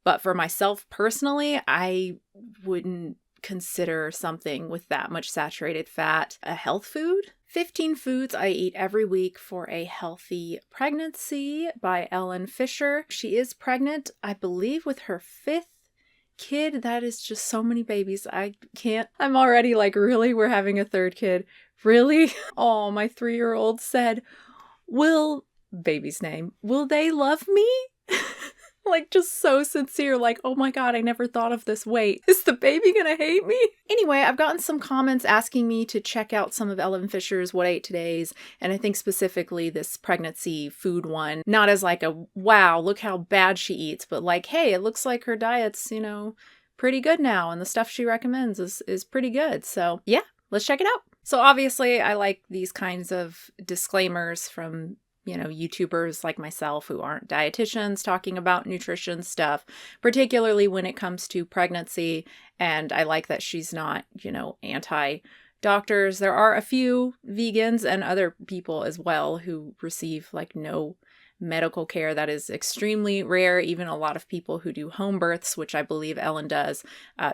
But for myself personally, I wouldn't consider something with that much saturated fat a health food. 15 Foods I Eat Every Week for a Healthy Pregnancy by Ellen Fisher. She is pregnant, I believe, with her 5th kid. That is just so many babies. I can't. I'm already like, really? We're having a 3rd kid? Really? Oh, my 3-year-old said, baby's name, will they love me? Like, just so sincere, like, oh my God, I never thought of this. Wait, is the baby gonna hate me? Anyway, I've gotten some comments asking me to check out some of Ellen Fisher's What I Ate Today's, and I think specifically this pregnancy food one, not as like a, wow, look how bad she eats, but like, hey, it looks like her diet's, pretty good now, and the stuff she recommends is pretty good. So yeah, let's check it out. So obviously, I like these kinds of disclaimers from YouTubers like myself who aren't dietitians talking about nutrition stuff, particularly when it comes to pregnancy. And I like that she's not, anti-doctors. There are a few vegans and other people as well who receive like no medical care. That is extremely rare. Even a lot of people who do home births, which I believe Ellen does,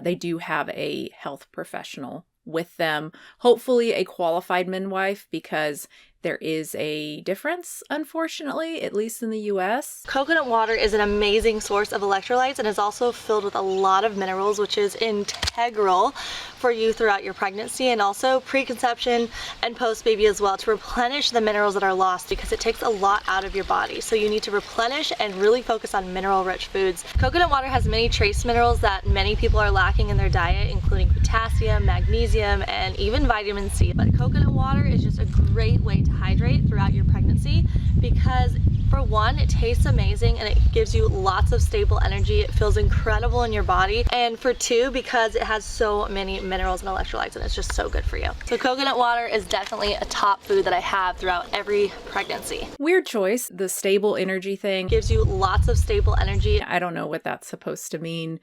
they do have a health professional with them, hopefully a qualified midwife, because there is a difference, unfortunately, at least in the US. Coconut water is an amazing source of electrolytes and is also filled with a lot of minerals, which is integral for you throughout your pregnancy and also preconception and post-baby as well, to replenish the minerals that are lost, because it takes a lot out of your body. So you need to replenish and really focus on mineral-rich foods. Coconut water has many trace minerals that many people are lacking in their diet, including potassium, magnesium, and even vitamin C. But coconut water is just a great way to hydrate throughout your pregnancy, because for one, it tastes amazing and it gives you lots of stable energy. It feels incredible in your body. And for two, because it has so many minerals and electrolytes, and it's just so good for you. So coconut water is definitely a top food that I have throughout every pregnancy. Weird choice, the stable energy thing. Gives you lots of stable energy. I don't know what that's supposed to mean.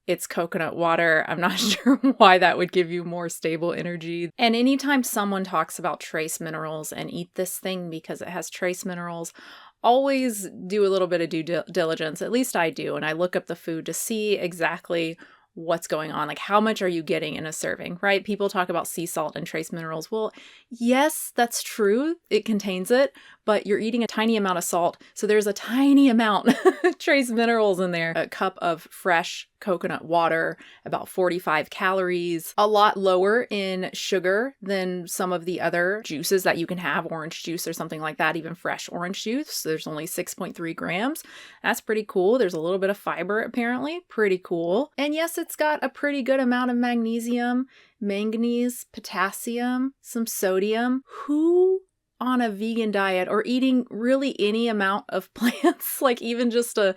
It's coconut water. I'm not sure why that would give you more stable energy. And anytime someone talks about trace minerals and eat this thing because it has trace minerals, always do a little bit of due diligence. At least I do. And I look up the food to see exactly what's going on. Like, how much are you getting in a serving, right? People talk about sea salt and trace minerals. Well, yes, that's true. It contains it, but you're eating a tiny amount of salt. So there's a tiny amount of trace minerals in there. A cup of fresh coconut water, about 45 calories, a lot lower in sugar than some of the other juices that you can have, orange juice or something like that, even fresh orange juice. There's only 6.3 grams. That's pretty cool. There's a little bit of fiber, apparently. Pretty cool. And yes, it's got a pretty good amount of magnesium, manganese, potassium, some sodium. Who on a vegan diet or eating really any amount of plants, like even just a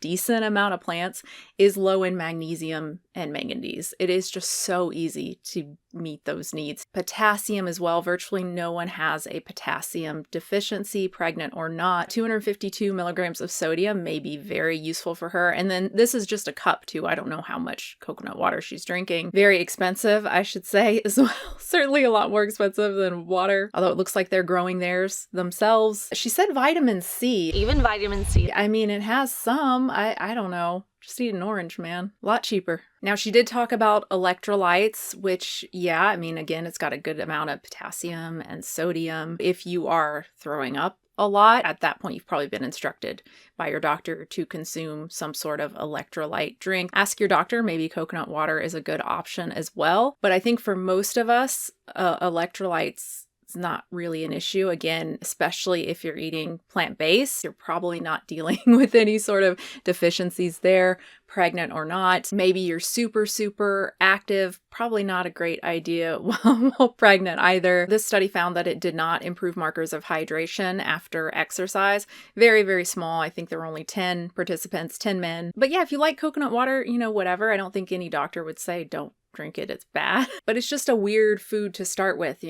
decent amount of plants, is low in magnesium and manganese? It is just so easy to meet those needs. Potassium as well. Virtually no one has a potassium deficiency, pregnant or not. 252 milligrams of sodium may be very useful for her. And then this is just a cup too. I don't know how much coconut water she's drinking. Very expensive, I should say, as well. Certainly a lot more expensive than water, although it looks like they're growing theirs themselves. She said vitamin C. Even vitamin C. I mean, it has some. I don't know. Just eat an orange, man. A lot cheaper. Now, she did talk about electrolytes, which, yeah, I mean, again, it's got a good amount of potassium and sodium. If you are throwing up a lot, at that point, you've probably been instructed by your doctor to consume some sort of electrolyte drink. Ask your doctor. Maybe coconut water is a good option as well. But I think for most of us, electrolytes, it's not really an issue. Again, especially if you're eating plant-based, you're probably not dealing with any sort of deficiencies there, pregnant or not. Maybe you're super, super active. Probably not a great idea while pregnant either. This study found that it did not improve markers of hydration after exercise. Very, very small. I think there were only 10 participants, 10 men. But yeah, if you like coconut water, whatever. I don't think any doctor would say don't drink it, it's bad. But it's just a weird food to start with,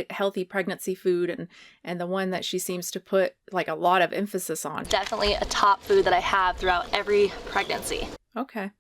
healthy pregnancy food, and the one that she seems to put like a lot of emphasis on. Definitely a top food that I have throughout every pregnancy. Okay.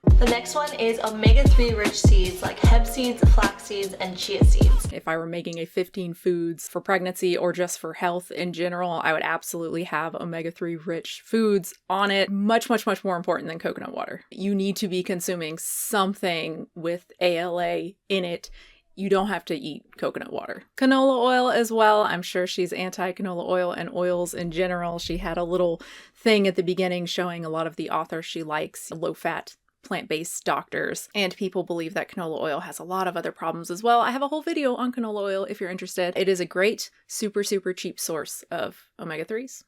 The next one is omega-3 rich seeds like hemp seeds, flax seeds, and chia seeds. If I were making a 15 foods for pregnancy or just for health in general, I would absolutely have omega-3 rich foods on it. Much, much, much more important than coconut water. You need to be consuming something with ALA in it. You don't have to eat coconut water. Canola oil as well. I'm sure she's anti-canola oil and oils in general. She had a little thing at the beginning showing a lot of the authors she likes, low-fat plant-based doctors, and people believe that canola oil has a lot of other problems as well. I have a whole video on canola oil if you're interested. It is a great, super, super cheap source of omega-3s.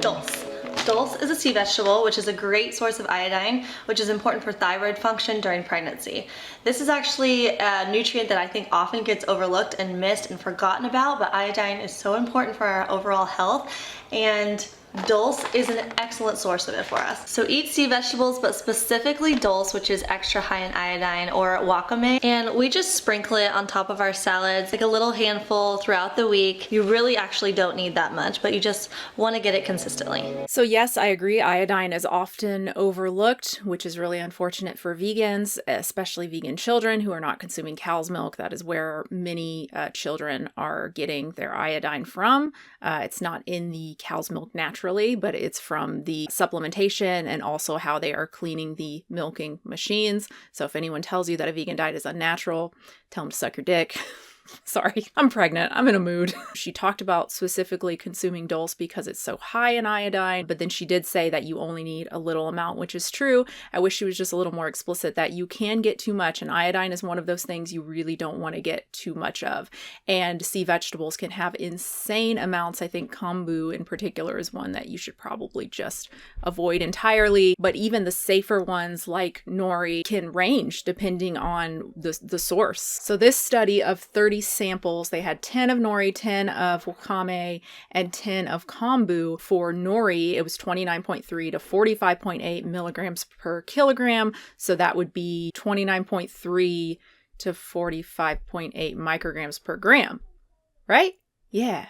Dulse. Dulse is a sea vegetable, which is a great source of iodine, which is important for thyroid function during pregnancy. This is actually a nutrient that I think often gets overlooked and missed and forgotten about, but iodine is so important for our overall health, and dulse is an excellent source of it for us. So eat sea vegetables, but specifically dulse, which is extra high in iodine, or wakame, and we just sprinkle it on top of our salads, like a little handful throughout the week. You really actually don't need that much, but you just want to get it consistently. So yes, I agree, iodine is often overlooked, which is really unfortunate for vegans, especially vegan children who are not consuming cow's milk. That is where many children are getting their iodine from. It's not in the cow's milk naturally, but it's from the supplementation and also how they are cleaning the milking machines. So if anyone tells you that a vegan diet is unnatural, tell them to suck your dick. Sorry, I'm pregnant. I'm in a mood. She talked about specifically consuming dulse because it's so high in iodine, but then she did say that you only need a little amount, which is true. I wish she was just a little more explicit that you can get too much, and iodine is one of those things you really don't want to get too much of. And sea vegetables can have insane amounts. I think kombu in particular is one that you should probably just avoid entirely, but even the safer ones like nori can range depending on the source. So this study of 30 samples, they had 10 of nori, 10 of wakame, and 10 of kombu. For nori, it was 29.3 to 45.8 milligrams per kilogram. So that would be 29.3 to 45.8 micrograms per gram, right? Yeah.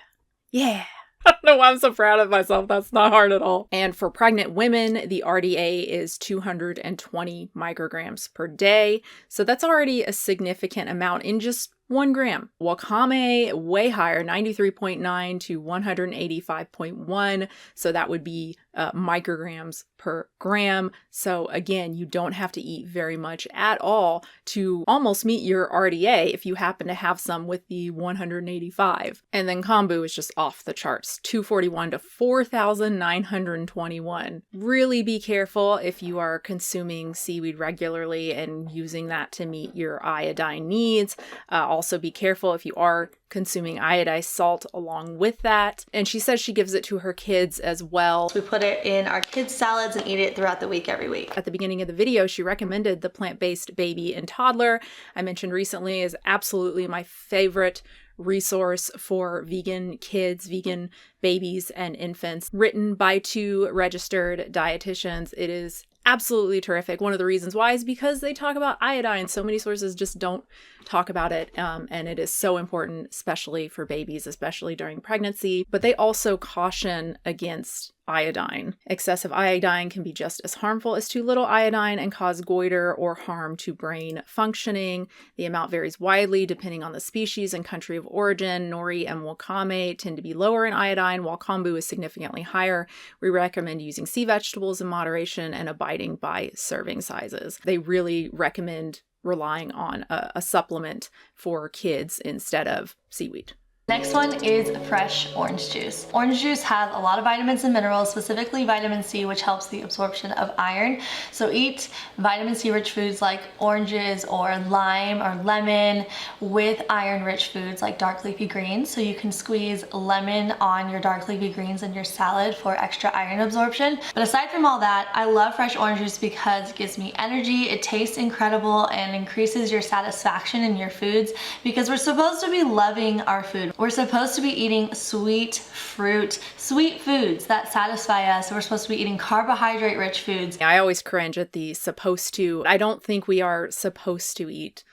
I don't know why I'm so proud of myself. That's not hard at all. And for pregnant women, the RDA is 220 micrograms per day. So that's already a significant amount in just 1 gram. Wakame, way higher, 93.9 to 185.1. So that would be micrograms per gram. So again, you don't have to eat very much at all to almost meet your RDA if you happen to have some with the 185. And then kombu is just off the charts, 241 to 4,921. Really be careful if you are consuming seaweed regularly and using that to meet your iodine needs. Also be careful if you are consuming iodized salt along with that. And she says she gives it to her kids as well. We put it in our kids' salads and eat it throughout the week every week. At the beginning of the video, she recommended the plant-based baby and toddler I mentioned recently is absolutely my favorite resource for vegan kids, vegan babies and infants, written by 2 registered dietitians. It is absolutely terrific. One of the reasons why is because they talk about iodine. So many sources just don't talk about it. And it is so important, especially for babies, especially during pregnancy. But they also caution against iodine. Excessive iodine can be just as harmful as too little iodine and cause goiter or harm to brain functioning. The amount varies widely depending on the species and country of origin. Nori and wakame tend to be lower in iodine, while kombu is significantly higher. We recommend using sea vegetables in moderation and abiding by serving sizes. They really recommend relying on a supplement for kids instead of seaweed. Next one is fresh orange juice. Orange juice has a lot of vitamins and minerals, specifically vitamin C, which helps the absorption of iron. So eat vitamin C rich foods like oranges or lime or lemon with iron rich foods like dark leafy greens. So you can squeeze lemon on your dark leafy greens in your salad for extra iron absorption. But aside from all that, I love fresh orange juice because it gives me energy, it tastes incredible, and increases your satisfaction in your foods, because we're supposed to be loving our food. We're supposed to be eating sweet fruit, sweet foods that satisfy us. We're supposed to be eating carbohydrate-rich foods. I always cringe at the supposed to. I don't think we are supposed to eat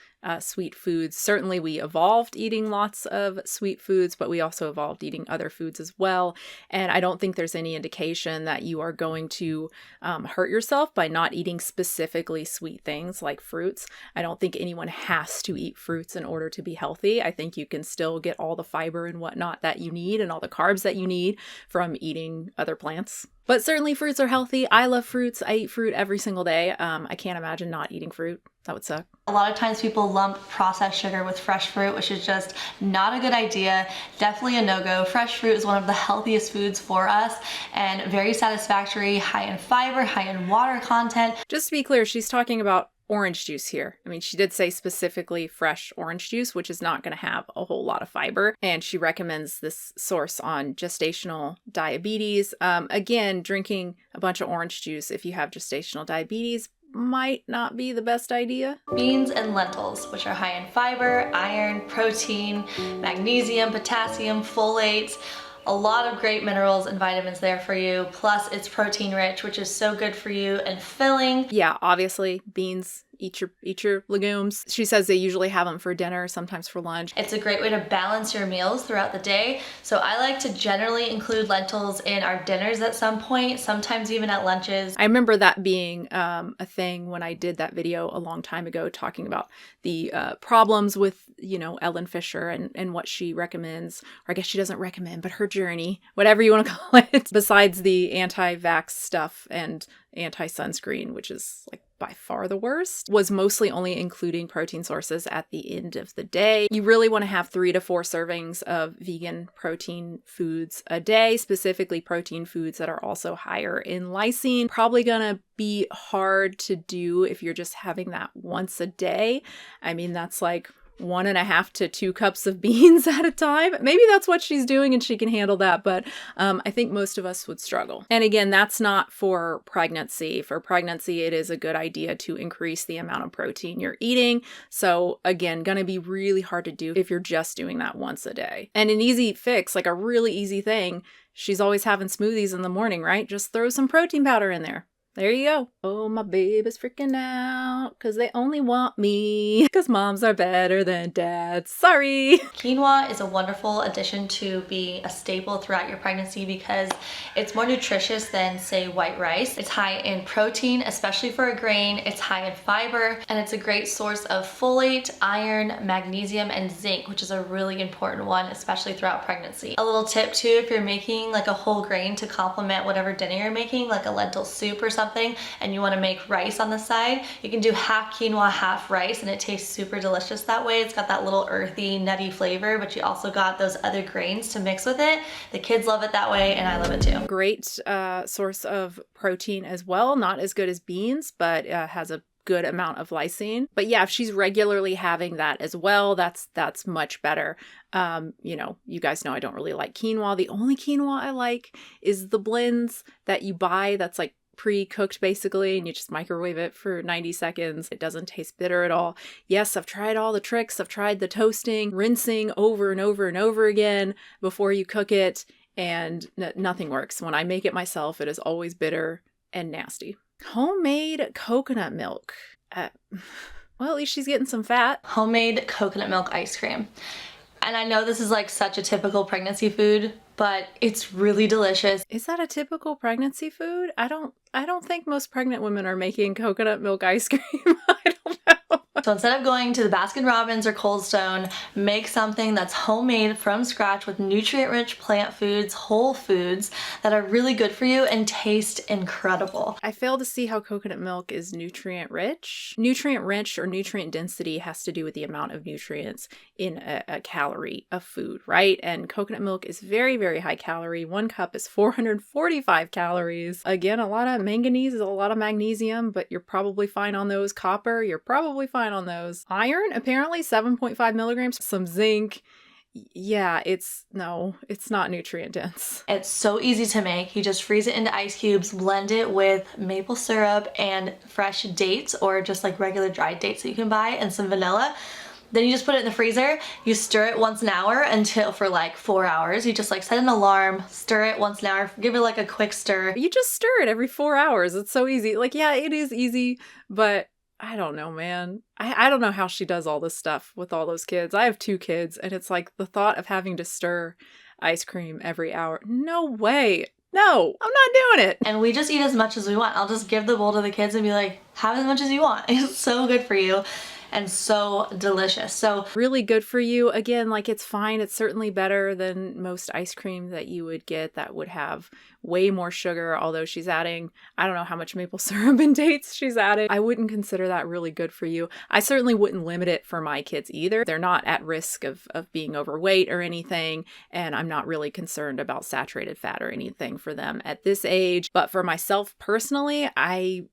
sweet foods. Certainly we evolved eating lots of sweet foods, but we also evolved eating other foods as well. And I don't think there's any indication that you are going to hurt yourself by not eating specifically sweet things like fruits. I don't think anyone has to eat fruits in order to be healthy. I think you can still get all the fiber and whatnot that you need and all the carbs that you need from eating other plants. But certainly fruits are healthy. I love fruits. I eat fruit every single day. I can't imagine not eating fruit. That would suck. A lot of times people lump processed sugar with fresh fruit, which is just not a good idea. Definitely a no-go. Fresh fruit is one of the healthiest foods for us and very satisfactory, high in fiber, high in water content. Just to be clear, she's talking about orange juice here. I mean, she did say specifically fresh orange juice, which is not going to have a whole lot of fiber. And she recommends this source on gestational diabetes. Again, drinking a bunch of orange juice if you have gestational diabetes might not be the best idea. Beans and lentils, which are high in fiber, iron, protein, magnesium, potassium, folates, a lot of great minerals and vitamins there for you. Plus it's protein rich, which is so good for you and filling. Yeah, obviously beans, eat your legumes. She says they usually have them for dinner, sometimes for lunch. It's a great way to balance your meals throughout the day. So I like to generally include lentils in our dinners at some point, sometimes even at lunches. I remember that being a thing when I did that video a long time ago talking about the problems with, Ellen Fisher and what she recommends, or I guess she doesn't recommend, but her journey, whatever you want to call it, besides the anti-vax stuff and anti-sunscreen, which is like by far the worst, was mostly only including protein sources at the end of the day. You really want to have 3 to 4 servings of vegan protein foods a day, specifically protein foods that are also higher in lysine. Probably gonna be hard to do if you're just having that once a day. I mean, that's like 1.5 to 2 cups of beans at a time. Maybe that's what she's doing and she can handle that, but I think most of us would struggle. And again, that's not for pregnancy. For pregnancy, it is a good idea to increase the amount of protein you're eating. So again, gonna be really hard to do if you're just doing that once a day. And an easy fix, like a really easy thing, she's always having smoothies in the morning, right? Just throw some protein powder in there. There you go. Oh, my baby's freaking out because they only want me because moms are better than dads. Sorry. Quinoa is a wonderful addition to be a staple throughout your pregnancy because it's more nutritious than, say, white rice. It's high in protein, especially for a grain. It's high in fiber, and it's a great source of folate, iron, magnesium, and zinc, which is a really important one, especially throughout pregnancy. A little tip too, if you're making like a whole grain to complement whatever dinner you're making, like a lentil soup or something, and you want to make rice on the side, you can do half quinoa, half rice, and it tastes super delicious that way. It's got that little earthy, nutty flavor, but you also got those other grains to mix with it. The kids love it that way, and I love it too. Great source of protein as well. Not as good as beans, but has a good amount of lysine. But yeah, if she's regularly having that as well, that's much better. You guys know I don't really like quinoa. The only quinoa I like is the blends that you buy that's like pre-cooked basically, and you just microwave it for 90 seconds. It doesn't taste bitter at all. Yes, I've tried all the tricks. I've tried the toasting, rinsing over and over and over again before you cook it, and nothing works. When I make it myself, it is always bitter and nasty. Homemade coconut milk. Well, at least she's getting some fat. Homemade coconut milk ice cream. And I know this is like such a typical pregnancy food, but it's really delicious. Is that a typical pregnancy food? I don't think most pregnant women are making coconut milk ice cream. I don't know. So instead of going to the Baskin Robbins or Cold Stone, make something that's homemade from scratch with nutrient-rich plant foods, whole foods that are really good for you and taste incredible. I fail to see how coconut milk is nutrient-rich. Nutrient-rich or nutrient density has to do with the amount of nutrients in a calorie of food, right? And coconut milk is very, very high calorie. 1 cup is 445 calories. Again, a lot of manganese, a lot of magnesium, but you're probably fine on those. Copper, you're probably fine on those. Iron, apparently 7.5 milligrams. Some zinc. Yeah, it's not nutrient dense. It's so easy to make. You just freeze it into ice cubes, blend it with maple syrup and fresh dates, or just like regular dried dates that you can buy, and some vanilla. Then you just put it in the freezer. You stir it once an hour until for like 4 hours. You just like set an alarm, stir it once an hour, give it like a quick stir. You just stir it every 4 hours. It's so easy. Like, yeah, it is easy, but I don't know, man. I don't know how she does all this stuff with all those kids. I have 2 kids, and it's like the thought of having to stir ice cream every hour. No way. No, I'm not doing it. And we just eat as much as we want. I'll just give the bowl to the kids and be like, have as much as you want. It's so good for you and so delicious. So really good for you. Again, like it's fine. It's certainly better than most ice cream that you would get that would have way more sugar, although she's adding, I don't know how much maple syrup and dates she's added. I wouldn't consider that really good for you. I certainly wouldn't limit it for my kids either. They're not at risk of being overweight or anything, and I'm not really concerned about saturated fat or anything for them at this age. But for myself personally, I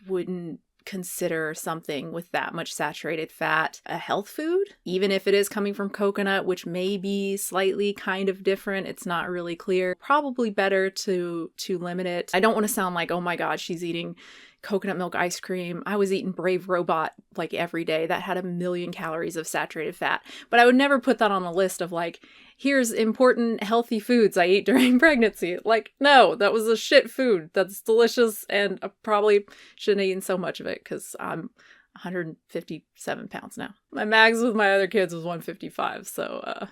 wouldn't consider something with that much saturated fat a health food, even if it is coming from coconut, which may be slightly kind of different. It's not really clear. Probably better to limit it. I don't want to sound like, oh my God, she's eating coconut milk ice cream. I was eating Brave Robot like every day. That had 1,000,000 calories of saturated fat. But I would never put that on a list of like, here's important healthy foods I ate during pregnancy. Like, no, that was a shit food. That's delicious. And I probably shouldn't have eaten so much of it because I'm 157 pounds now. My max with my other kids was 155. So,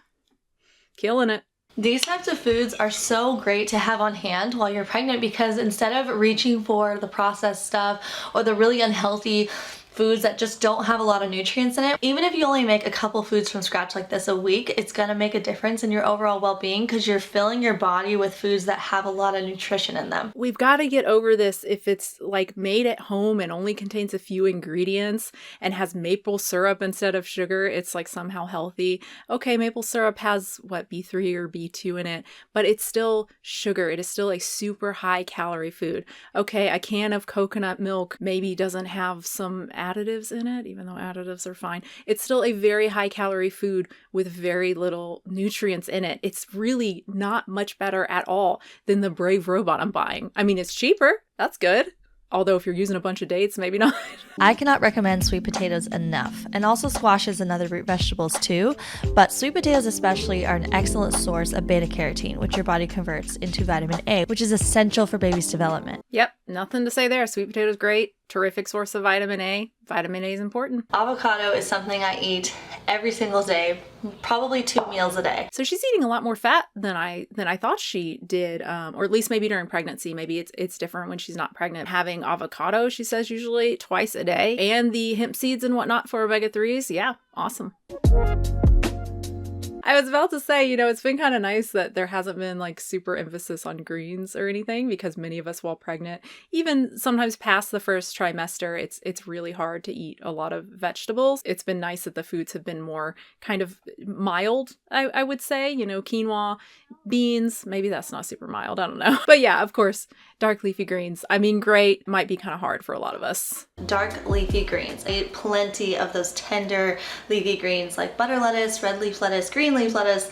killing it. These types of foods are so great to have on hand while you're pregnant because instead of reaching for the processed stuff or the really unhealthy foods that just don't have a lot of nutrients in it, even if you only make a couple foods from scratch like this a week, it's gonna make a difference in your overall well-being because you're filling your body with foods that have a lot of nutrition in them. We've got to get over this. If it's like made at home and only contains a few ingredients and has maple syrup instead of sugar, it's like somehow healthy. Okay, maple syrup has what, B3 or B2 in it, but it's still sugar. It is still a super high calorie food. Okay, a can of coconut milk maybe doesn't have some additives in it, even though additives are fine. It's still a very high calorie food with very little nutrients in it. It's really not much better at all than the Brave Robot I'm buying. I mean, it's cheaper. That's good. Although if you're using a bunch of dates, maybe not. I cannot recommend sweet potatoes enough, and also squashes and other root vegetables too, but sweet potatoes especially are an excellent source of beta carotene, which your body converts into vitamin A, which is essential for baby's development. Yep, nothing to say there. Sweet potatoes great. Terrific source of vitamin A. Vitamin A is important. Avocado is something I eat every single day, probably 2 meals a day. So she's eating a lot more fat than I thought she did, or at least maybe during pregnancy. Maybe it's different when she's not pregnant. Having avocado, she says, usually twice a day, and the hemp seeds and whatnot for omega-3s. Yeah, awesome. I was about to say, it's been kind of nice that there hasn't been like super emphasis on greens or anything, because many of us while pregnant, even sometimes past the first trimester, it's really hard to eat a lot of vegetables. It's been nice that the foods have been more kind of mild, I would say, quinoa, beans, maybe that's not super mild, I don't know. But yeah, of course, dark leafy greens. I mean, great, might be kind of hard for a lot of us. Dark leafy greens. I eat plenty of those tender leafy greens like butter lettuce, red leaf lettuce, green leaf lettuce,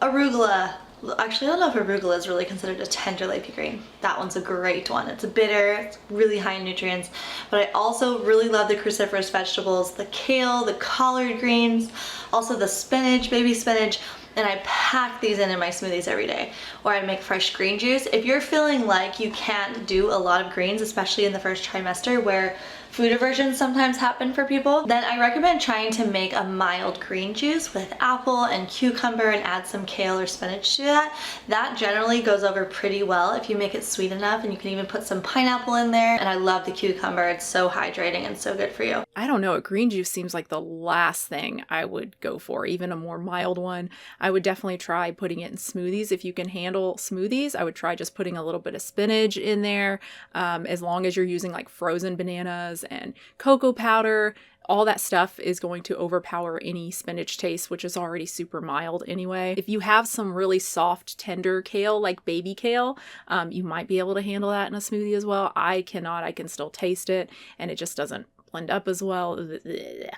arugula. Actually, I don't know if arugula is really considered a tender leafy green. That one's a great one. It's bitter, it's really high in nutrients. But I also really love the cruciferous vegetables, the kale, the collard greens, also the spinach, baby spinach. And I pack these in my smoothies every day, or I make fresh green juice. If you're feeling like you can't do a lot of greens, especially in the first trimester where food aversions sometimes happen for people, then I recommend trying to make a mild green juice with apple and cucumber and add some kale or spinach to that. That generally goes over pretty well if you make it sweet enough, and you can even put some pineapple in there. And I love the cucumber. It's so hydrating and so good for you. I don't know, a green juice seems like the last thing I would go for, even a more mild one. I would definitely try putting it in smoothies. If you can handle smoothies, I would try just putting a little bit of spinach in there, as long as you're using like frozen bananas and cocoa powder. All that stuff is going to overpower any spinach taste, which is already super mild anyway. If you have some really soft, tender kale, like baby kale, you might be able to handle that in a smoothie as well. I cannot. I can still taste it, and it just doesn't blend up as well.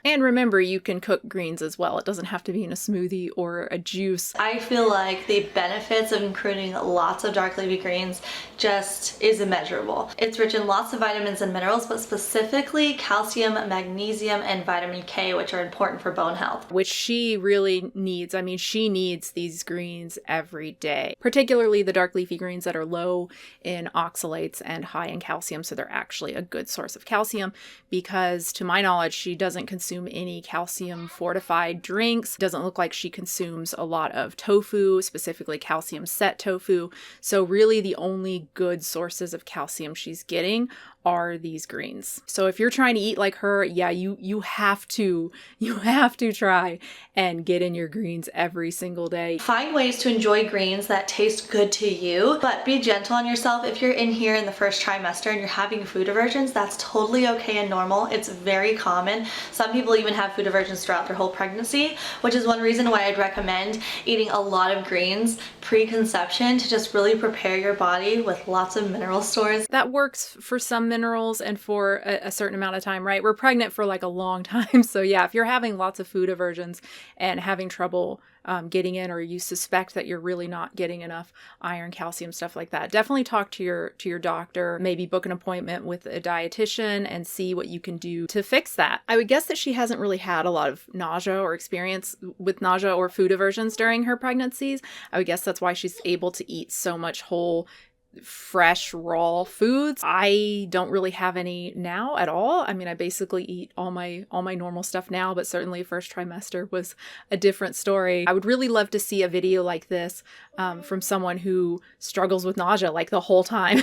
And remember, you can cook greens as well. It doesn't have to be in a smoothie or a juice. I feel like the benefits of including lots of dark leafy greens just is immeasurable. It's rich in lots of vitamins and minerals, but specifically calcium, magnesium, and vitamin K, which are important for bone health. Which she really needs. I mean, she needs these greens every day, particularly the dark leafy greens that are low in oxalates and high in calcium. So they're actually a good source of calcium, because because to my knowledge, she doesn't consume any calcium fortified drinks. Doesn't look like she consumes a lot of tofu, specifically calcium set tofu. So really the only good sources of calcium she's getting are these greens. So if you're trying to eat like her, yeah, you have to try and get in your greens every single day. Find ways to enjoy greens that taste good to you, but be gentle on yourself. If you're in here in the first trimester and you're having food aversions, that's totally okay and normal. It's very common. Some people even have food aversions throughout their whole pregnancy, which is one reason why I'd recommend eating a lot of greens pre-conception to just really prepare your body with lots of mineral stores. That works for some minerals and for a certain amount of time, right? We're pregnant for like a long time. So yeah, if you're having lots of food aversions and having trouble getting in, or you suspect that you're really not getting enough iron, calcium, stuff like that, definitely talk to your doctor, maybe book an appointment with a dietitian and see what you can do to fix that. I would guess that she hasn't really had a lot of nausea or experience with nausea or food aversions during her pregnancies. I would guess that's why she's able to eat so much whole, fresh, raw foods. I don't really have any now at all. I mean, I basically eat all my normal stuff now, but certainly first trimester was a different story. I would really love to see a video like this from someone who struggles with nausea like the whole time.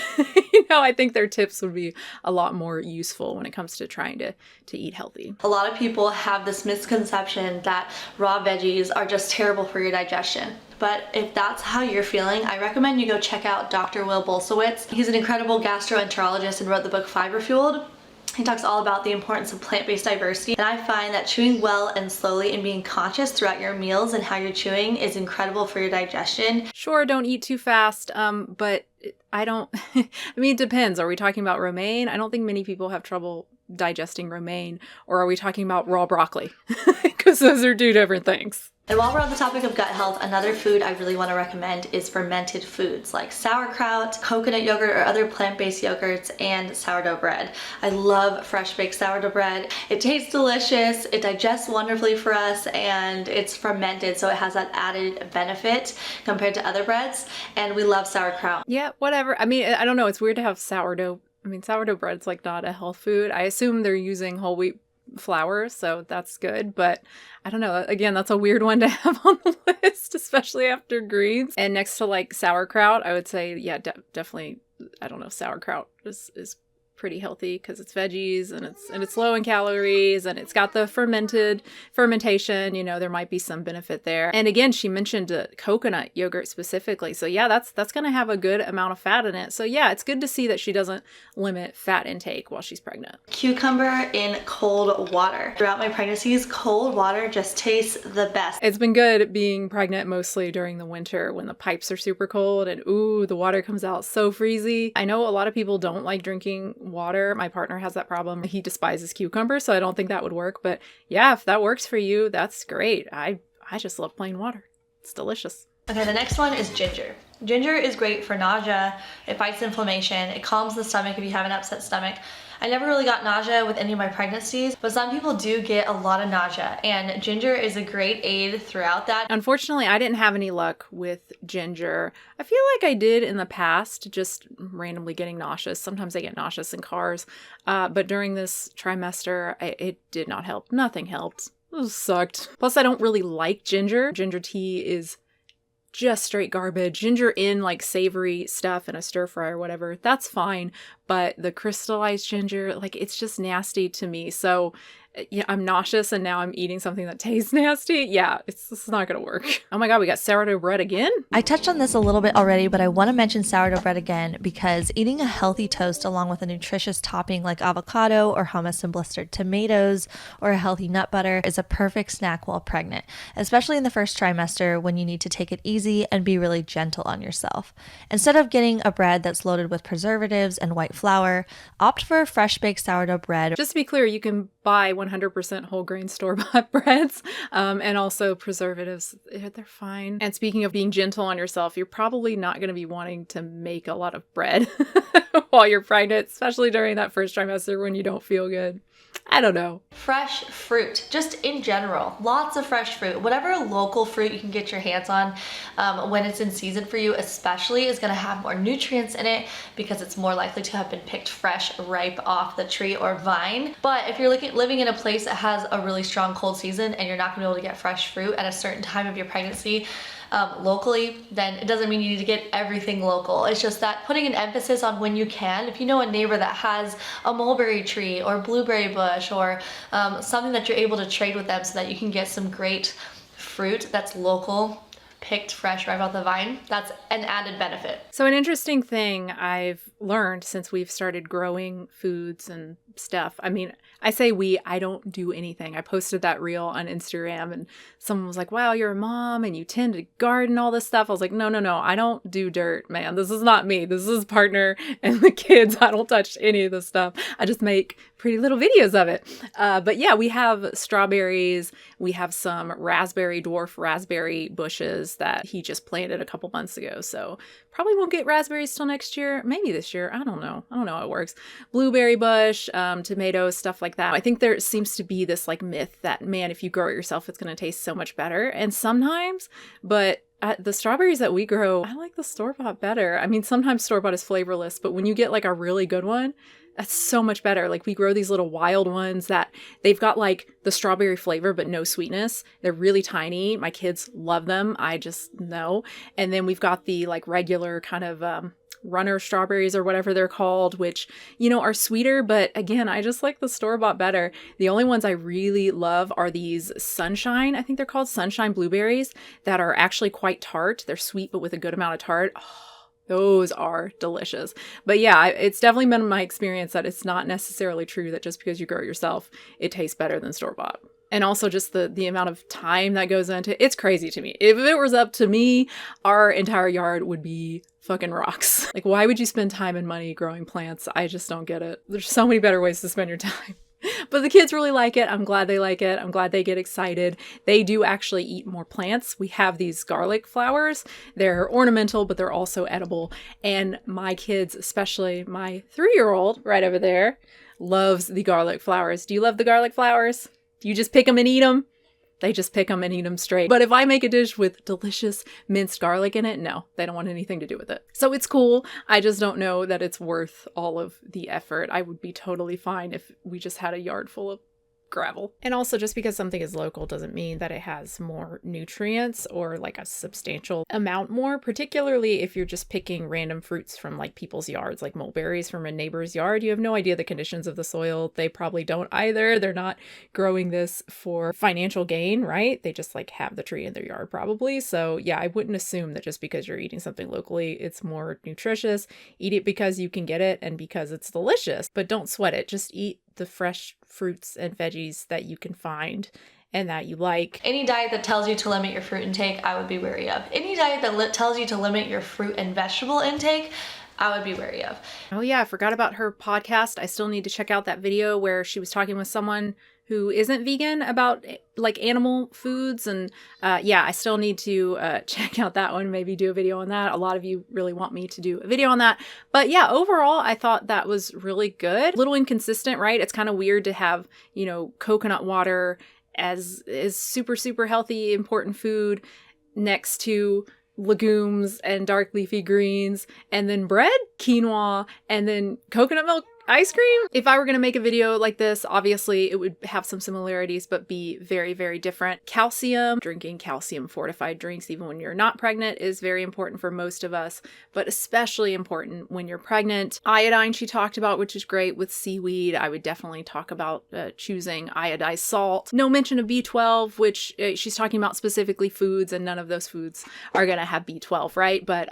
I think their tips would be a lot more useful when it comes to trying to eat healthy. A lot of people have this misconception that raw veggies are just terrible for your digestion. But if that's how you're feeling, I recommend you go check out Dr. Will Bolsowitz. He's an incredible gastroenterologist and wrote the book Fiber Fueled. He talks all about the importance of plant-based diversity, and I find that chewing well and slowly and being conscious throughout your meals and how you're chewing is incredible for your digestion. Sure, don't eat too fast, but I don't, I mean, it depends. Are we talking about romaine? I don't think many people have trouble digesting romaine, or are we talking about raw broccoli? Because those are two different things. And while we're on the topic of gut health, another food I really want to recommend is fermented foods like sauerkraut, coconut yogurt, or other plant-based yogurts, and sourdough bread. I love fresh baked sourdough bread. It tastes delicious, it digests wonderfully for us, and it's fermented, so it has that added benefit compared to other breads, and we love sauerkraut. Yeah, whatever. I mean, I don't know. It's weird to have sourdough. I mean, sourdough bread's like not a health food. I assume they're using whole wheat flour, so that's good, but I don't know. Again, that's a weird one to have on the list, especially after greens. And next to like sauerkraut, I would say, yeah, definitely, I don't know, sauerkraut is pretty healthy because it's veggies and it's low in calories and it's got the fermentation, there might be some benefit there. And again, she mentioned coconut yogurt specifically. So yeah, that's going to have a good amount of fat in it. So yeah, it's good to see that she doesn't limit fat intake while she's pregnant. Cucumber in cold water. Throughout my pregnancies, cold water just tastes the best. It's been good being pregnant mostly during the winter when the pipes are super cold and ooh, the water comes out so freezy. I know a lot of people don't like drinking water. My partner has that problem. He despises cucumbers, so I don't think that would work. But yeah, if that works for you, that's great. I just love plain water. It's delicious. Okay, the next one is ginger. Ginger is great for nausea. It fights inflammation. It calms the stomach if you have an upset stomach. I never really got nausea with any of my pregnancies, but some people do get a lot of nausea, and ginger is a great aid throughout that. Unfortunately, I didn't have any luck with ginger. I feel like I did in the past, just randomly getting nauseous. Sometimes I get nauseous in cars, but during this trimester, it did not help. Nothing helped. It sucked. Plus, I don't really like ginger. Ginger tea is just straight garbage. Ginger in like savory stuff in a stir fry or whatever, that's fine. But the crystallized ginger, like it's just nasty to me. So yeah, I'm nauseous and now I'm eating something that tastes nasty. Yeah, it's not gonna work. Oh my God, we got sourdough bread again? I touched on this a little bit already, but I want to mention sourdough bread again because eating a healthy toast along with a nutritious topping like avocado or hummus and blistered tomatoes or a healthy nut butter is a perfect snack while pregnant, especially in the first trimester when you need to take it easy and be really gentle on yourself. Instead of getting a bread that's loaded with preservatives and white flour, opt for a fresh baked sourdough bread. Just to be clear, you can buy 100% whole grain store-bought breads, and also preservatives. They're fine. And speaking of being gentle on yourself, you're probably not going to be wanting to make a lot of bread while you're pregnant, especially during that first trimester when you don't feel good. I don't know. Fresh fruit, just in general, lots of fresh fruit. Whatever local fruit you can get your hands on when it's in season for you especially is going to have more nutrients in it because it's more likely to have been picked fresh, ripe off the tree or vine. But if you're living in a place that has a really strong cold season and you're not going to be able to get fresh fruit at a certain time of your pregnancy, locally, then it doesn't mean you need to get everything local. It's just that putting an emphasis on when you can. If you know a neighbor that has a mulberry tree or blueberry bush or something that you're able to trade with them so that you can get some great fruit that's local, picked fresh right off the vine, that's an added benefit. So an interesting thing I've learned since we've started growing foods and stuff. I mean, I say I don't do anything. I posted that reel on Instagram and someone was like, wow, you're a mom and you tend to garden, all this stuff. I was like, no, I don't do dirt, man. This is not me. This is partner and the kids. I don't touch any of this stuff. I just make pretty little videos of it. But yeah, we have strawberries. We have some dwarf raspberry bushes that he just planted a couple months ago. So probably won't get raspberries till next year. Maybe this year. I don't know how it works. Blueberry bush, tomatoes, stuff like that. I think there seems to be this like myth that, man, if you grow it yourself, it's going to taste so much better. And sometimes, but the strawberries that we grow, I like the store-bought better. I mean, sometimes store-bought is flavorless, but when you get like a really good one, that's so much better. Like we grow these little wild ones that they've got like the strawberry flavor, but no sweetness. They're really tiny. My kids love them. I just know. And then we've got the like regular kind of runner strawberries or whatever they're called, which, are sweeter. But again, I just like the store-bought better. The only ones I really love are these sunshine. I think they're called sunshine blueberries that are actually quite tart. They're sweet, but with a good amount of tart. Oh, those are delicious. But yeah, it's definitely been my experience that it's not necessarily true that just because you grow it yourself, it tastes better than store-bought. And also just the amount of time that goes into it. It's crazy to me. If it was up to me, our entire yard would be fucking rocks. Like, why would you spend time and money growing plants? I just don't get it. There's so many better ways to spend your time. But the kids really like it. I'm glad they like it. I'm glad they get excited. They do actually eat more plants. We have these garlic flowers. They're ornamental, but they're also edible. And my kids, especially my 3-year-old right over there, loves the garlic flowers. Do you love the garlic flowers? Do you just pick them and eat them? They just pick them and eat them straight. But if I make a dish with delicious minced garlic in it, no, they don't want anything to do with it. So it's cool. I just don't know that it's worth all of the effort. I would be totally fine if we just had a yard full of gravel. And also, just because something is local doesn't mean that it has more nutrients or like a substantial amount more, particularly if you're just picking random fruits from like people's yards, like mulberries from a neighbor's yard. You have no idea the conditions of the soil. They probably don't either. They're not growing this for financial gain, right? They just like have the tree in their yard probably. So yeah, I wouldn't assume that just because you're eating something locally, it's more nutritious. Eat it because you can get it and because it's delicious, but don't sweat it. Just eat the fresh fruits and veggies that you can find and that you like. Any diet that tells you to limit your fruit intake, I would be wary of. Any diet that tells you to limit your fruit and vegetable intake, I would be wary of. Oh yeah, I forgot about her podcast. I still need to check out that video where she was talking with someone who isn't vegan about like animal foods. And yeah, I still need to check out that one, maybe do a video on that. A lot of you really want me to do a video on that. But yeah, overall, I thought that was really good. A little inconsistent, right? It's kind of weird to have, coconut water as super, super healthy, important food next to legumes and dark leafy greens, and then bread, quinoa, and then coconut milk ice cream. If I were going to make a video like this, obviously it would have some similarities, but be very, very different. Calcium, drinking calcium fortified drinks, even when you're not pregnant, is very important for most of us, but especially important when you're pregnant. Iodine she talked about, which is great with seaweed. I would definitely talk about choosing iodized salt. No mention of B12, which she's talking about specifically foods, and none of those foods are going to have B12, right? But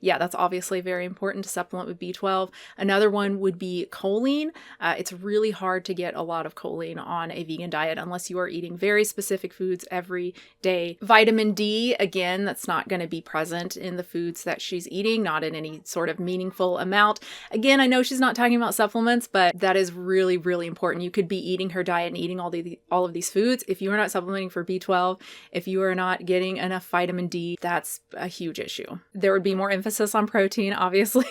yeah, that's obviously very important to supplement with B12. Another one would be choline. It's really hard to get a lot of choline on a vegan diet unless you are eating very specific foods every day. Vitamin D, again, that's not going to be present in the foods that she's eating, not in any sort of meaningful amount. Again, I know she's not talking about supplements, but that is really, really important. You could be eating her diet and eating all of these foods. If you are not supplementing for B12, if you are not getting enough vitamin D, that's a huge issue. There would be more emphasis on protein, obviously,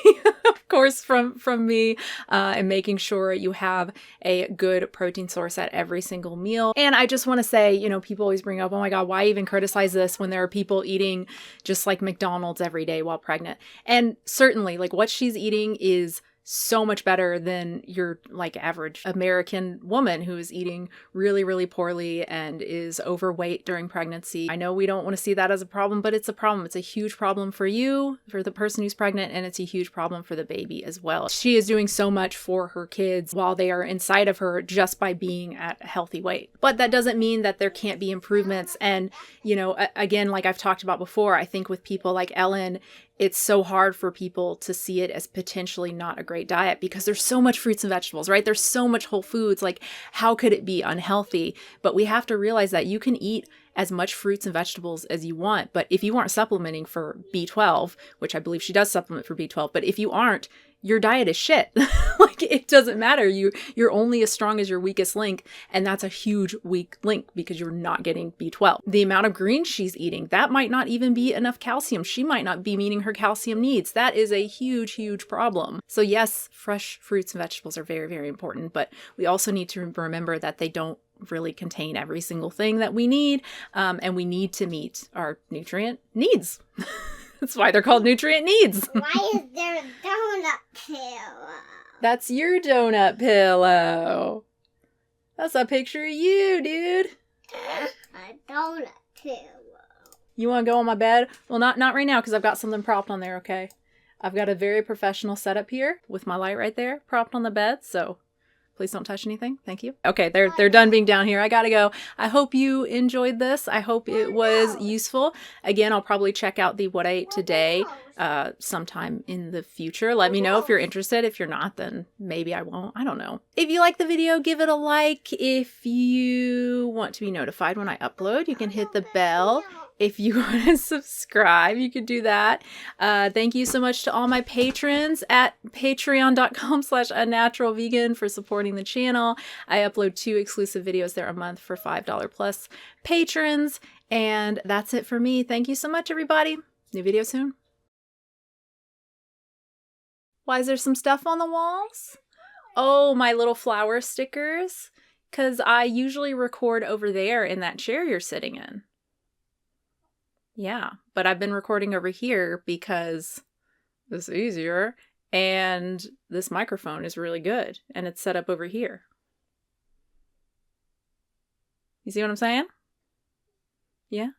of course, from me, and making sure you have a good protein source at every single meal. And I just want to say, you know, people always bring up, oh my God, why even criticize this when there are people eating just like McDonald's every day while pregnant? And certainly, like, what she's eating is so much better than your like average American woman who is eating really, really poorly and is overweight during pregnancy. I know we don't want to see that as a problem, but it's a problem. It's a huge problem for you, for the person who's pregnant, and it's a huge problem for the baby as well. She is doing so much for her kids while they are inside of her just by being at a healthy weight. But that doesn't mean that there can't be improvements. And, you know, again, like I've talked about before, I think with people like Ellen, it's so hard for people to see it as potentially not a great diet because there's so much fruits and vegetables, right? There's so much whole foods. Like, how could it be unhealthy? But we have to realize that you can eat as much fruits and vegetables as you want. But if you aren't supplementing for B12, which I believe she does supplement for B12, but if you aren't, your diet is shit. Like, it doesn't matter. You're only as strong as your weakest link. And that's a huge weak link because you're not getting B12. The amount of greens she's eating, that might not even be enough calcium. She might not be meeting her calcium needs. That is a huge, huge problem. So yes, fresh fruits and vegetables are very, very important, but we also need to remember that they don't really contain every single thing that we need. And we need to meet our nutrient needs. That's why they're called nutrient needs. Why is there a donut pillow? That's your donut pillow. That's a picture of you, dude. A donut pillow. You want to go on my bed? Well, not right now because I've got something propped on there, okay? I've got a very professional setup here with my light right there propped on the bed, so please don't touch anything. Thank you. Okay, they're done being down here. I gotta go. I hope you enjoyed this. I hope it was useful. Again, I'll probably check out the What I Ate Today sometime in the future. Let me know if you're interested. If you're not, then maybe I won't. I don't know. If you like the video, give it a like. If you want to be notified when I upload, you can hit the bell. If you want to subscribe, you could do that. Thank you so much to all my patrons at patreon.com/unnaturalvegan for supporting the channel. I upload 2 exclusive videos there a month for $5 plus patrons. And that's it for me. Thank you so much, everybody. New video soon. Why is there some stuff on the walls? Oh, my little flower stickers. Because I usually record over there in that chair you're sitting in. Yeah, but I've been recording over here because it's easier and this microphone is really good and it's set up over here. You see what I'm saying? Yeah?